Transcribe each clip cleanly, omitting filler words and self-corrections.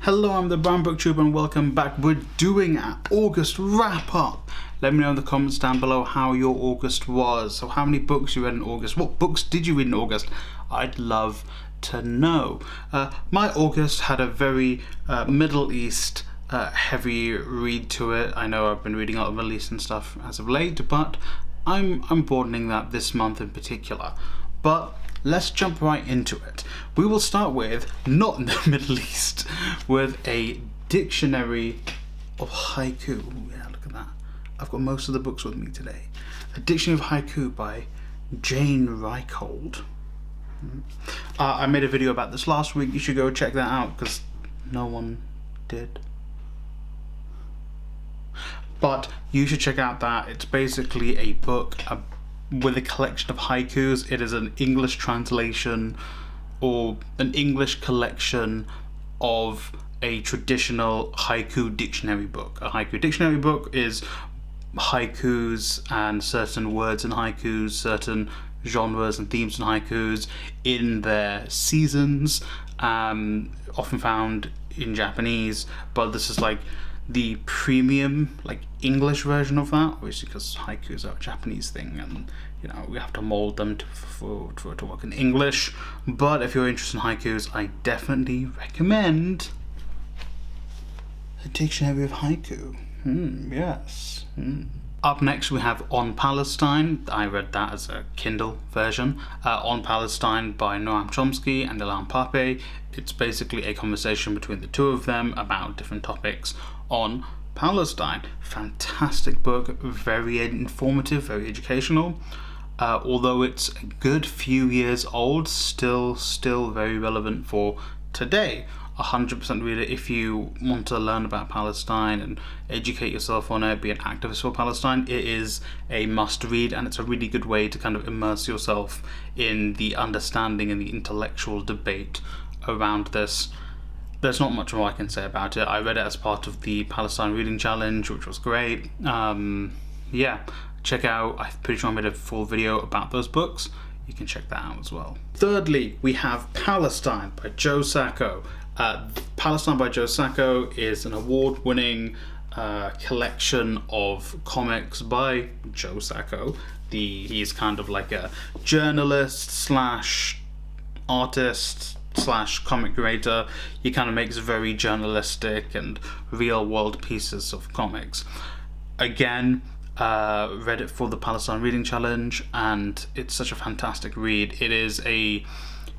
Hello, I'm the Brown Booktuber and welcome back. We're doing an August wrap up. Let me know in the comments down below how your August was. So how many books you read in August? What books did you read in August? I'd love to know. My August had a very Middle East heavy read to it. I know I've been reading a lot of Middle Eastern stuff as of late, but I'm broadening that this month in particular. But let's jump right into it. We will start with, not in the Middle East, with a dictionary of haiku. Ooh, yeah, look at that. I've got most of the books with me today. A dictionary of haiku by Jane Reichold. I made a video about this last week. You should go check that out because no one did. But you should check out that. It's basically a book with a collection of haikus. It is an English translation or an English collection of a traditional haiku dictionary book. A haiku dictionary book is haikus and certain words in haikus, certain genres and themes in haikus in their seasons, often found in Japanese, but this is like the premium English version of that, obviously because haikus are a Japanese thing and we have to mold them to work in English. But if you're interested in haikus, I definitely recommend a dictionary of haiku. Yes. Up next we have On Palestine. I read that as a Kindle version. On Palestine by Noam Chomsky and Ilan Pappé. It's basically a conversation between the two of them about different topics on Palestine. Fantastic book, very informative, very educational. Although it's a good few years old, still very relevant for today. 100% read it if you want to learn about Palestine and educate yourself on it, be an activist for Palestine. It is a must read, and it's a really good way to kind of immerse yourself in the understanding and the intellectual debate around this. There's not much more I can say about it. I read it as part of the Palestine Reading Challenge, which was great. Yeah, check out, I'm pretty sure I made a full video about those books. You can check that out as well. Thirdly, we have Palestine by Joe Sacco. Palestine by Joe Sacco is an award-winning collection of comics by Joe Sacco. He's kind of like a journalist slash artist slash comic creator. He kind of makes very journalistic and real world pieces of comics. Again, read it for the Palestine Reading Challenge, and it's such a fantastic read.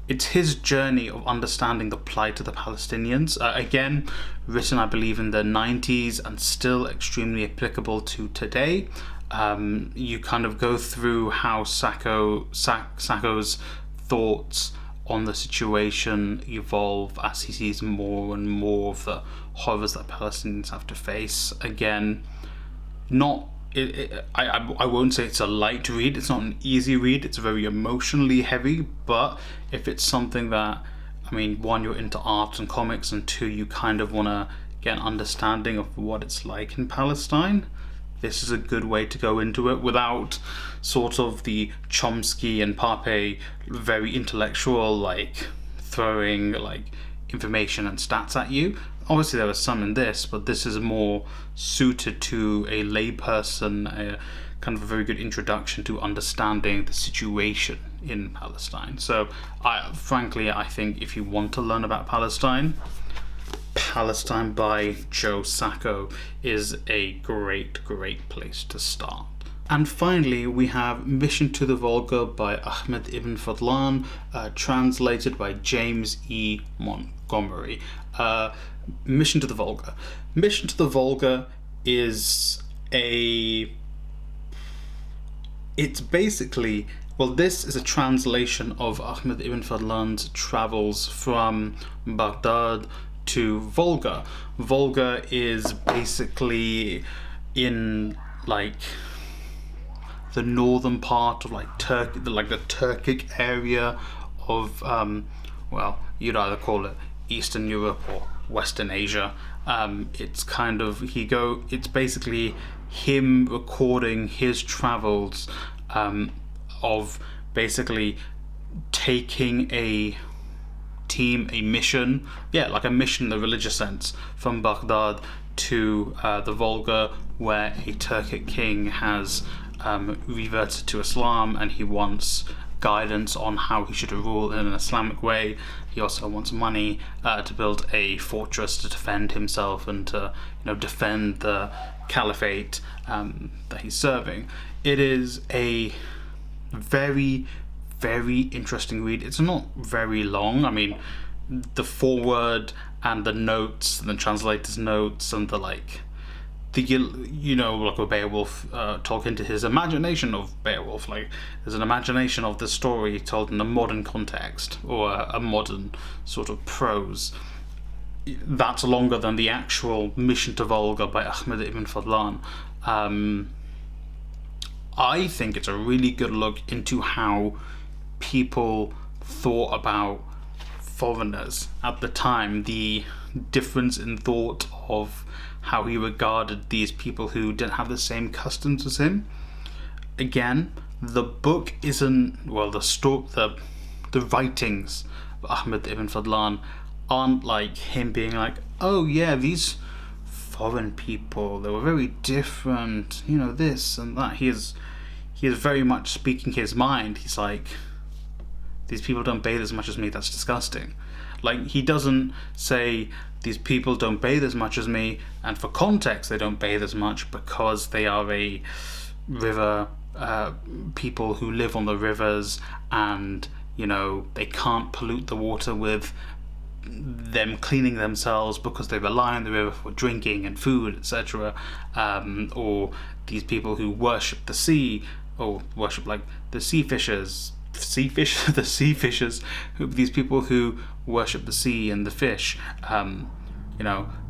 It's his journey of understanding the plight of the Palestinians. Again, written I believe in the 90s and still extremely applicable to today. You kind of go through how Sacco's thoughts on the situation evolve as he sees more and more of the horrors that Palestinians have to face. Again, I won't say it's a light read, it's not an easy read, it's very emotionally heavy, but if it's something that, one, you're into art and comics, and two, you kind of want to get an understanding of what it's like in Palestine, this is a good way to go into it without sort of the Chomsky and Pappé very intellectual, throwing information and stats at you. Obviously there was some in this, but this is more suited to a layperson, a kind of a very good introduction to understanding the situation in Palestine. So frankly, I think if you want to learn about Palestine by Joe Sacco is a great place to start. And finally, we have Mission to the Volga by Ahmed Ibn Fadlan, translated by James E. Montgomery. Mission to the Volga. Mission to the Volga is it's basically, this is a translation of Ahmed Ibn Fadlan's travels from Baghdad to Volga. Volga is basically in the northern part of Turkey, the Turkic area of you'd either call it Eastern Europe or Western Asia. It's basically him recording his travels of basically taking a team a mission, like a mission in the religious sense, from Baghdad to the Volga, where a Turkic king has reverted to Islam, and he wants guidance on how he should rule in an Islamic way. He also wants money to build a fortress to defend himself and to defend the caliphate that he's serving. It is a very, very interesting read. It's not very long. I mean, the foreword and the notes and the translator's notes and the like a Beowulf talking to his imagination of Beowulf. Like, there's an imagination of the story told in a modern context, or a modern sort of prose. That's longer than the actual Mission to Volga by Ahmed ibn Fadlan. I think it's a really good look into how people thought about foreigners at the time, the difference in thought of how he regarded these people who didn't have the same customs as him. Again, the book isn't, the writings of Ahmed ibn Fadlan aren't like him being like, oh yeah, these foreign people, they were very different, this and that. He is very much speaking his mind. He's like, these people don't bathe as much as me, that's disgusting. Like, he doesn't say these people don't bathe as much as me, and for context they don't bathe as much because they are a river people who live on the rivers, and they can't pollute the water with them cleaning themselves because they rely on the river for drinking and food, etc. Or these people who worship the sea, or worship like the sea fishers, these people who worship the sea and the fish,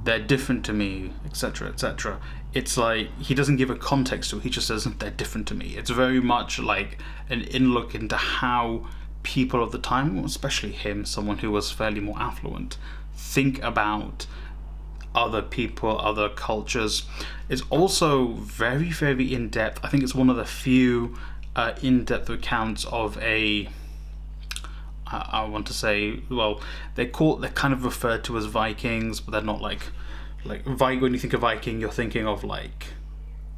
they're different to me, etc., etc. It's like, he doesn't give a context to it, he just says they're different to me. It's very much like an in-look into how people of the time, especially him, someone who was fairly more affluent, think about other people, other cultures. It's also very, very in-depth. I think it's one of the few in-depth accounts of I want to say, they're kind of referred to as Vikings, but they're not like when you think of Viking, you're thinking of like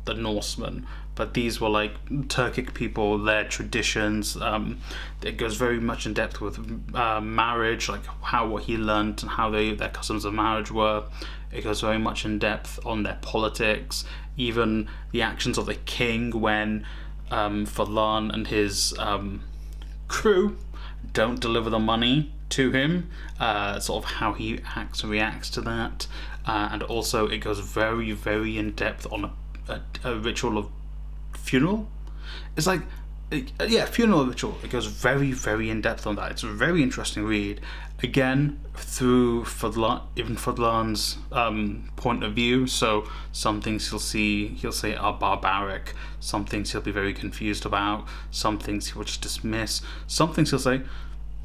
the Norsemen, but these were like Turkic people, their traditions. It goes very much in depth with marriage, like what he learned and how their customs of marriage were. It goes very much in depth on their politics, even the actions of the king when Fadlan and his crew don't deliver the money to him, sort of how he reacts to that, and also it goes very, very in depth on a ritual of funeral. It's like, funeral ritual. It goes very, very in depth on that. It's a very interesting read. Again, through Ibn Fadlan's point of view. So some things he'll say are barbaric. Some things he'll be very confused about. Some things he'll just dismiss. Some things he'll say,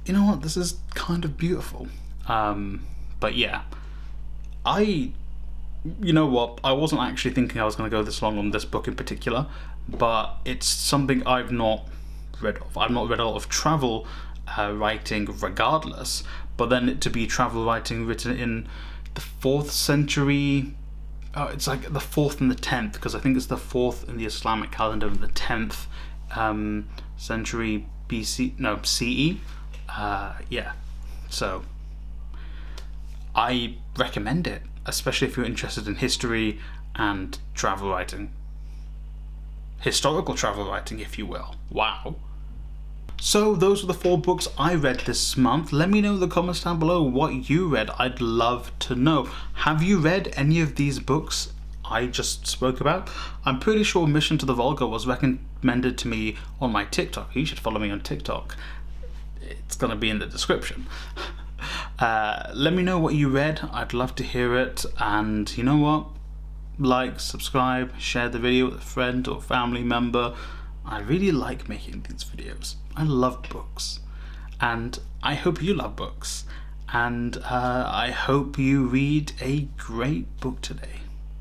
you know what, this is kind of beautiful. But yeah, I wasn't actually thinking I was going to go this long on this book in particular, but it's something I've not read of. I've not read a lot of travel writing regardless, but then to be travel writing written in the 4th century, it's like the 4th and the 10th, because I think it's the 4th in the Islamic calendar and the 10th century CE. So I recommend it, especially if you're interested in history and travel writing. Historical travel writing, if you will. Wow. So those are the 4 books I read this month. Let me know in the comments down below what you read. I'd love to know. Have you read any of these books I just spoke about? I'm pretty sure Mission to the Volga was recommended to me on my TikTok. You should follow me on TikTok. It's going to be in the description. Let me know what you read. I'd love to hear it. And you know what? Like, subscribe, share the video with a friend or family member. I really like making these videos. I love books. And I hope you love books. And I hope you read a great book today.